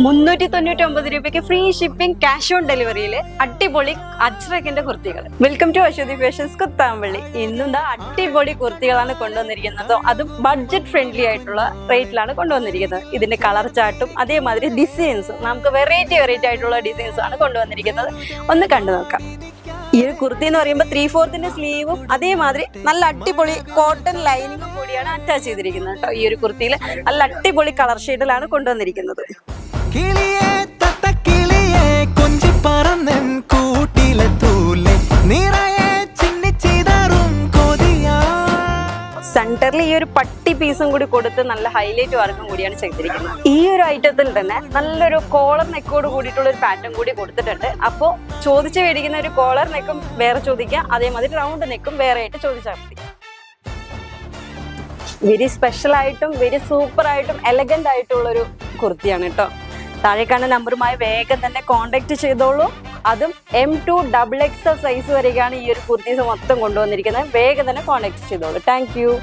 399 രൂപയ്ക്ക് free shipping, cash on ഡെലിവറിയിൽ അടിപൊളി അജ്രക്കിന്റെ കുർത്തികൾ. Welcome to Aswathy fashions Kuthampully. ഇന്നും അടിപൊളി കുർത്തികളാണ് കൊണ്ടുവന്നിരിക്കുന്നത്. അതും ബഡ്ജറ്റ് ഫ്രണ്ട്ലി ആയിട്ടുള്ള റേറ്റിലാണ് കൊണ്ടുവന്നിരിക്കുന്നത്. ഇതിന്റെ കളർ ചാർട്ടും അതേമാതിരി ഡിസൈൻസും നമുക്ക് വെറൈറ്റി ആയിട്ടുള്ള ഡിസൈൻസ് ആണ് കൊണ്ടുവന്നിരിക്കുന്നത്. ഒന്ന് കണ്ടു നോക്കാം. ഈ ഒരു കുർത്തി എന്ന് പറയുമ്പോൾ 3/4 സ്ലീവും അതേമാതിരി നല്ല അടിപൊളി കോട്ടൺ ലൈനിങ്ങും കൂടിയാണ് അറ്റാച്ച് ചെയ്തിരിക്കുന്നത് കേട്ടോ. ഈ ഒരു കുർത്തിയിൽ നല്ല അടിപൊളി കളർ ഷെയ്ഡിലാണ് കൊണ്ടുവന്നിരിക്കുന്നത്. സെന്ററിൽ ഈ ഒരു പട്ടി പീസും കൂടി കൊടുത്ത് നല്ല ഹൈലൈറ്റ് വർക്കും കൂടിയാണ് ചെയ്തിരിക്കുന്നത്. ഈ ഒരു ഐറ്റത്തിൽ തന്നെ നല്ലൊരു കോളർ നെക്കോട് കൂടിയിട്ടുള്ള ഒരു പാറ്റേൺ കൂടി കൊടുത്തിട്ടുണ്ട്. അപ്പോൾ ചോദിച്ചു മേടിക്കുന്ന ഒരു കോളർ നെക്കും വേറെ ചോദിക്കാം, അതേമാതിരി റൗണ്ട് നെക്കും വേറെ ആയിട്ട് ചോദിച്ചാൽ മതി. വെരി സ്പെഷ്യൽ ആയിട്ടും വെരി സൂപ്പർ ആയിട്ടും എലഗന്റ് ആയിട്ടുള്ള ഒരു കുർത്തിയാണ് കേട്ടോ. താഴെ കാണുന്ന നമ്പറുമായി വേഗം തന്നെ കോൺടാക്ട് ചെയ്തോളൂ. അതും M2 XXL സൈസ് വരെയാണ് ഈ ഒരു കുർത്തീസ് മൊത്തം കൊണ്ടുവന്നിരിക്കുന്നത്. വേഗം തന്നെ കോൺടാക്ട് ചെയ്തോളൂ. Thank you.